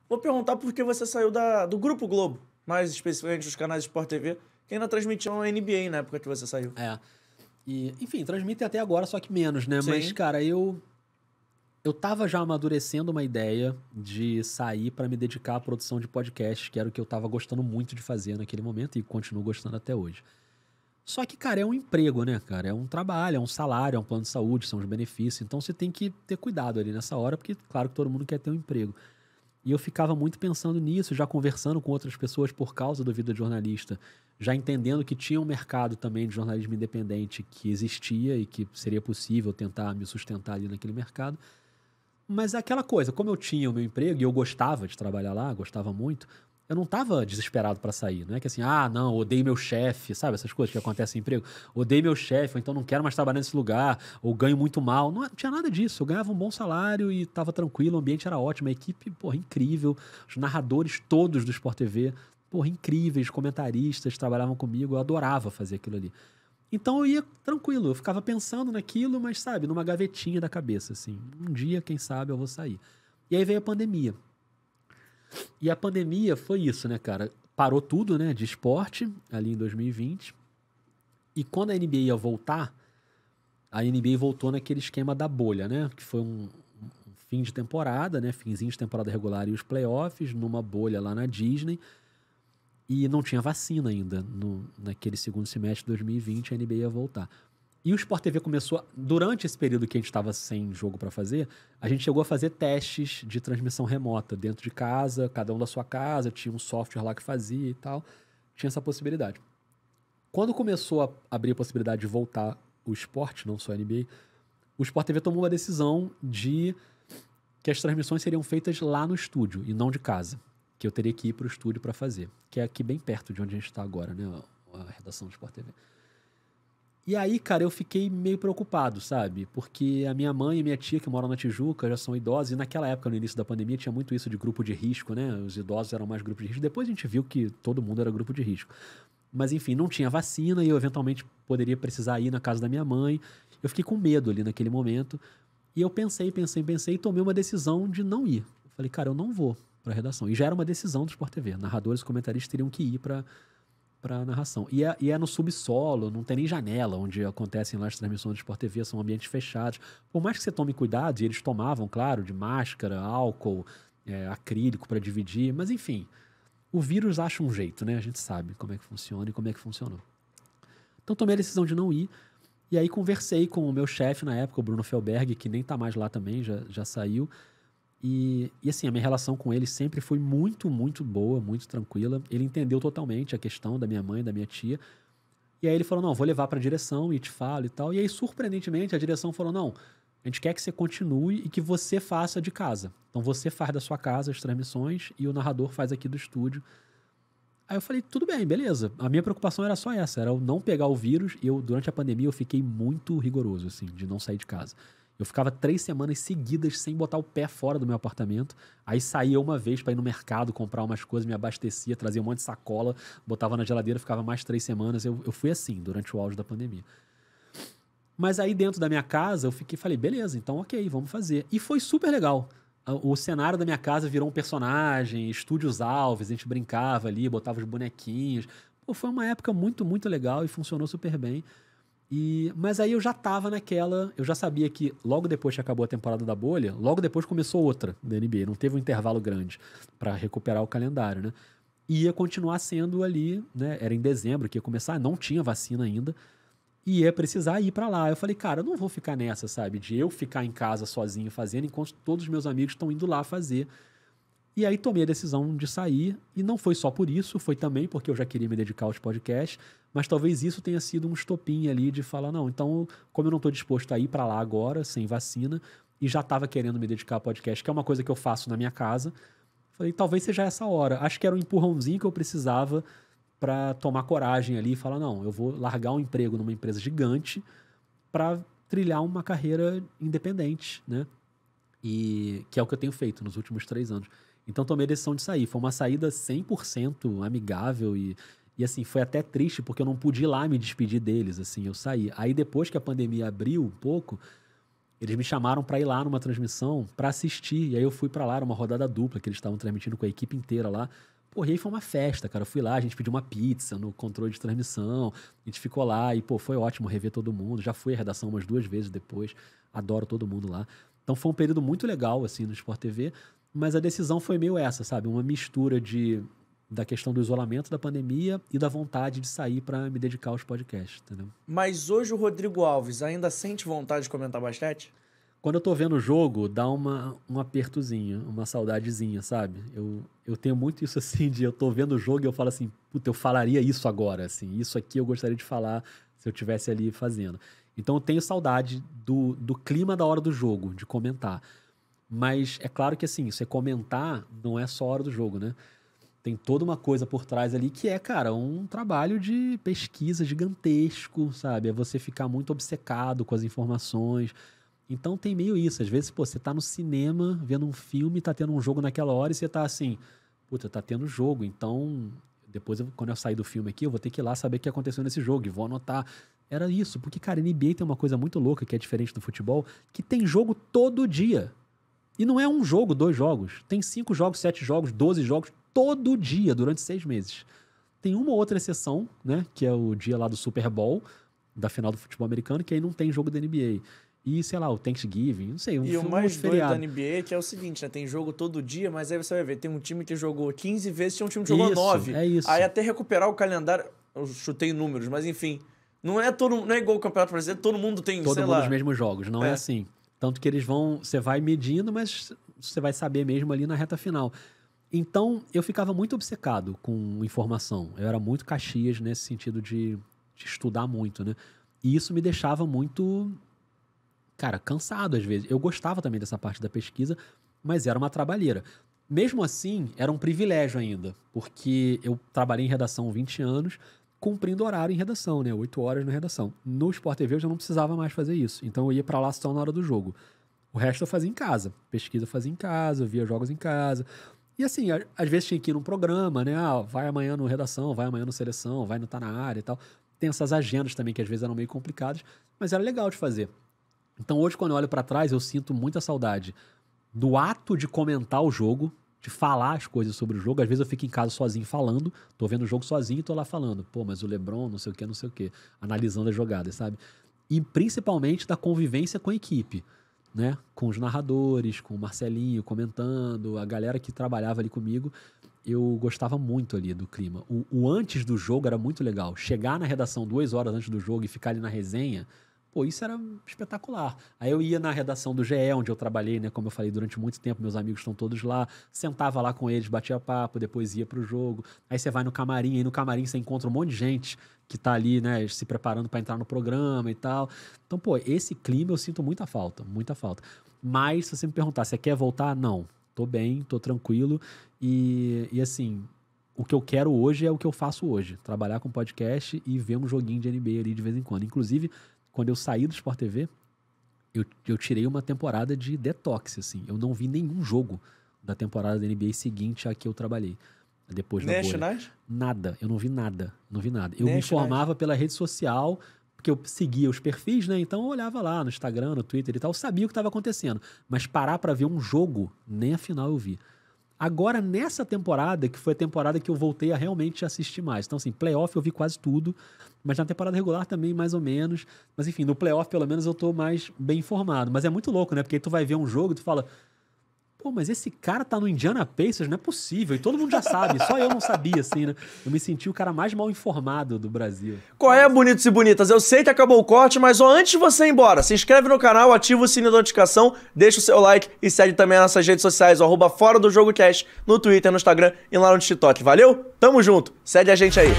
Vou perguntar por que você saiu do Grupo Globo, mais especificamente os canais de Sport TV, que ainda transmitiam a NBA na época que você saiu. E, enfim, transmite até agora, só que menos, né? Sim. Mas, cara, eu tava já amadurecendo uma ideia de sair para me dedicar à produção de podcast, que era o que eu tava gostando muito de fazer naquele momento e continuo gostando até hoje. Só que, cara, é um emprego, né, cara? É um trabalho, é um salário, é um plano de saúde, são os benefícios. Então você tem que ter cuidado ali nessa hora, porque, claro, que todo mundo quer ter um emprego. E eu ficava muito pensando nisso, já conversando com outras pessoas por causa do Vida de Jornalista, já entendendo que tinha um mercado também de jornalismo independente que existia e que seria possível tentar me sustentar ali naquele mercado. Mas é aquela coisa, como eu tinha o meu emprego e eu gostava de trabalhar lá, gostava muito, eu não estava desesperado para sair. Não é que assim, não, odeio meu chefe, sabe? Essas coisas que acontecem em emprego. Odeio meu chefe, ou então não quero mais trabalhar nesse lugar, ou ganho muito mal. Não tinha nada disso. Eu ganhava um bom salário e estava tranquilo, o ambiente era ótimo, a equipe, porra, incrível. Os narradores todos do Sport TV, porra, incríveis, comentaristas, trabalhavam comigo, eu adorava fazer aquilo ali. Então eu ia tranquilo, eu ficava pensando naquilo, mas sabe, numa gavetinha da cabeça, assim. Um dia, quem sabe, eu vou sair. E aí veio a pandemia. E a pandemia foi isso, né, cara? Parou tudo, né, de esporte, ali em 2020. E quando a NBA ia voltar, a NBA voltou naquele esquema da bolha, né? Que foi um fim de temporada, né? Finzinho de temporada regular e os playoffs, numa bolha lá na Disney. E não tinha vacina ainda naquele segundo semestre de 2020, a NBA ia voltar. E o Sport TV começou, durante esse período que a gente estava sem jogo para fazer, a gente chegou a fazer testes de transmissão remota dentro de casa, cada um da sua casa, tinha um software lá que fazia e tal, tinha essa possibilidade. Quando começou a abrir a possibilidade de voltar o esporte, não só a NBA, o Sport TV tomou uma decisão de que as transmissões seriam feitas lá no estúdio e não de casa, que eu teria que ir para o estúdio para fazer, que é aqui bem perto de onde a gente está agora, né, a redação do Sport TV. E aí, cara, eu fiquei meio preocupado, sabe? Porque a minha mãe e minha tia, que moram na Tijuca, já são idosas, e naquela época, no início da pandemia, tinha muito isso de grupo de risco, né? Os idosos eram mais grupo de risco. Depois a gente viu que todo mundo era grupo de risco. Mas, enfim, não tinha vacina e eu eventualmente poderia precisar ir na casa da minha mãe. Eu fiquei com medo ali naquele momento. E eu pensei e tomei uma decisão de não ir. Eu falei, cara, eu não vou pra redação. E já era uma decisão do Sport TV. Narradores e comentaristas teriam que ir pra narração. E é no subsolo, não tem nem janela onde acontecem lá as transmissões do Sport TV, são ambientes fechados. Por mais que você tome cuidado, e eles tomavam, claro, de máscara, álcool, acrílico para dividir, mas enfim, o vírus acha um jeito, né? A gente sabe como é que funciona e como é que funcionou. Então tomei a decisão de não ir, e aí conversei com o meu chefe na época, o Bruno Felberg, que nem tá mais lá também, já saiu. E assim, a minha relação com ele sempre foi muito, muito boa, muito tranquila. Ele entendeu totalmente a questão da minha mãe, da minha tia. E aí ele falou, não, vou levar pra direção e te falo e tal. E aí, surpreendentemente, a direção falou, não, a gente quer que você continue e que você faça de casa. Então você faz da sua casa as transmissões e o narrador faz aqui do estúdio. Aí eu falei, tudo bem, beleza. A minha preocupação era só essa, era eu não pegar o vírus. E durante a pandemia, eu fiquei muito rigoroso, assim, de não sair de casa. Eu ficava 3 semanas seguidas sem botar o pé fora do meu apartamento. Aí saía uma vez para ir no mercado, comprar umas coisas, me abastecia, trazia um monte de sacola, botava na geladeira, ficava mais 3 semanas. Eu fui assim durante o auge da pandemia. Mas aí dentro da minha casa, falei, beleza, então ok, vamos fazer. E foi super legal. O cenário da minha casa virou um personagem, estúdios Alves, a gente brincava ali, botava os bonequinhos. Pô, foi uma época muito, muito legal e funcionou super bem. Mas aí eu já tava naquela. Eu já sabia que logo depois que acabou a temporada da bolha, logo depois começou outra da NBA. Não teve um intervalo grande para recuperar o calendário, né? E ia continuar sendo ali, né? Era em dezembro que ia começar, não tinha vacina ainda. E ia precisar ir para lá. Eu falei, cara, eu não vou ficar nessa, sabe? De eu ficar em casa sozinho fazendo, enquanto todos os meus amigos estão indo lá fazer. E aí tomei a decisão de sair, e não foi só por isso, foi também porque eu já queria me dedicar aos podcasts, mas talvez isso tenha sido um estopim ali de falar, não, então, como eu não estou disposto a ir para lá agora, sem vacina, e já estava querendo me dedicar ao podcast, que é uma coisa que eu faço na minha casa, falei, talvez seja essa hora. Acho que era um empurrãozinho que eu precisava para tomar coragem ali e falar, não, eu vou largar um emprego numa empresa gigante para trilhar uma carreira independente, né? E que é o que eu tenho feito nos últimos 3 anos. Então tomei a decisão de sair. Foi uma saída 100% amigável e assim, foi até triste porque eu não pude ir lá me despedir deles, assim, eu saí. Aí depois que a pandemia abriu um pouco, Eles me chamaram pra ir lá numa transmissão pra assistir. E aí eu fui pra lá, era uma rodada dupla que eles estavam transmitindo com a equipe inteira lá. Porra, e aí foi uma festa, cara. Eu fui lá, a gente pediu uma pizza no controle de transmissão. A gente ficou lá e, pô, foi ótimo rever todo mundo. Já fui à redação umas 2 vezes depois. Adoro todo mundo lá. Então foi um período muito legal, assim, no Sport TV. Mas a decisão foi meio essa, sabe? Uma mistura da questão do isolamento da pandemia e da vontade de sair pra me dedicar aos podcasts, entendeu? Mas hoje o Rodrigo Alves ainda sente vontade de comentar basquete? Quando eu tô vendo o jogo, dá um apertozinho, uma saudadezinha, sabe? Eu tenho muito isso assim, de eu tô vendo o jogo e eu falo assim, puta, eu falaria isso agora, assim. Isso aqui eu gostaria de falar se eu estivesse ali fazendo. Então eu tenho saudade do clima da hora do jogo, de comentar. Mas é claro que assim, você comentar não é só a hora do jogo, né? Tem toda uma coisa por trás ali que é, cara, um trabalho de pesquisa gigantesco, sabe? É você ficar muito obcecado com as informações. Então tem meio isso. Às vezes, pô, você tá no cinema vendo um filme, tá tendo um jogo naquela hora e você tá assim, puta, tá tendo jogo. Então, depois, quando eu sair do filme aqui, eu vou ter que ir lá saber o que aconteceu nesse jogo e vou anotar. Era isso, porque, cara, NBA tem uma coisa muito louca que é diferente do futebol, que tem jogo todo dia. E não é um jogo, 2 jogos. Tem 5 jogos, 7 jogos, 12 jogos, todo dia, durante 6 meses. Tem uma ou outra exceção, né? Que é o dia lá do Super Bowl, da final do futebol americano, que aí não tem jogo da NBA. E, sei lá, o Thanksgiving, não sei, E o mais doido da NBA é que é o seguinte, né? Tem jogo todo dia, mas aí você vai ver, tem um time que jogou 15 vezes, tinha um time que jogou 9. É isso. Aí até recuperar o calendário, eu chutei números, mas enfim, não é igual o Campeonato Brasileiro, todo mundo tem, todo sei mundo lá. os mesmos jogos, não é assim. Tanto que eles vão, você vai medindo, mas você vai saber mesmo ali na reta final. Então, eu ficava muito obcecado com informação. Eu era muito Caxias nesse sentido de estudar muito, né? E isso me deixava muito, cara, cansado às vezes. Eu gostava também dessa parte da pesquisa, mas era uma trabalheira. Mesmo assim, era um privilégio ainda, porque eu trabalhei em redação 20 anos, cumprindo horário em redação, né? 8 horas na redação. No Sport TV eu já não precisava mais fazer isso. Então eu ia pra lá só na hora do jogo. O resto eu fazia em casa. Pesquisa eu fazia em casa, eu via jogos em casa. E assim, às vezes tinha que ir num programa, né? Ah, vai amanhã no redação, vai amanhã no seleção, vai no Tá Na Área e tal. Tem essas agendas também que às vezes eram meio complicadas, mas era legal de fazer. Então hoje, quando eu olho pra trás, eu sinto muita saudade do ato de comentar o jogo, de falar as coisas sobre o jogo. Às vezes eu fico em casa sozinho falando, tô vendo o jogo sozinho e tô lá falando. Pô, mas o LeBron, não sei o quê, analisando as jogadas, sabe? E principalmente da convivência com a equipe, né? Com os narradores, com o Marcelinho comentando, a galera que trabalhava ali comigo. Eu gostava muito ali do clima. O antes do jogo era muito legal. Chegar na redação 2 horas antes do jogo e ficar ali na resenha, pô, isso era espetacular. Aí eu ia na redação do GE, onde eu trabalhei, né? Como eu falei, durante muito tempo, meus amigos estão todos lá. Sentava lá com eles, batia papo, depois ia pro jogo. Aí você vai no camarim, aí no camarim você encontra um monte de gente que tá ali, né, se preparando para entrar no programa e tal. Então, pô, esse clima eu sinto muita falta, muita falta. Mas, se você me perguntar, você quer voltar? Não. Tô bem, tô tranquilo. E assim, o que eu quero hoje é o que eu faço hoje. Trabalhar com podcast e ver um joguinho de NBA ali de vez em quando. Inclusive, quando eu saí do Sport TV, eu tirei uma temporada de detox, assim. Eu não vi nenhum jogo da temporada da NBA seguinte a que eu trabalhei. Depois da bolha. Nada. Eu não vi nada. Não vi nada. Eu me informava pela rede social, porque eu seguia os perfis, né? Então eu olhava lá no Instagram, no Twitter e tal, eu sabia o que estava acontecendo. Mas parar pra ver um jogo, nem a final eu vi. Agora, nessa temporada, que foi a temporada que eu voltei a realmente assistir mais. Então, assim, playoff eu vi quase tudo, mas na temporada regular também, mais ou menos. Mas, enfim, no playoff, pelo menos, eu tô mais bem informado. Mas é muito louco, né? Porque aí tu vai ver um jogo e tu fala, pô, mas esse cara tá no Indiana Pacers, não é possível. E todo mundo já sabe, só eu não sabia, assim, né? Eu me senti o cara mais mal informado do Brasil. Qual é, bonitos e bonitas? Eu sei que acabou o corte, mas ó, antes de você ir embora, se inscreve no canal, ativa o sininho da notificação, deixa o seu like e segue também as nossas redes sociais, @ForaDoJogoCast, no Twitter, no Instagram e lá no TikTok. Valeu? Tamo junto. Segue a gente aí.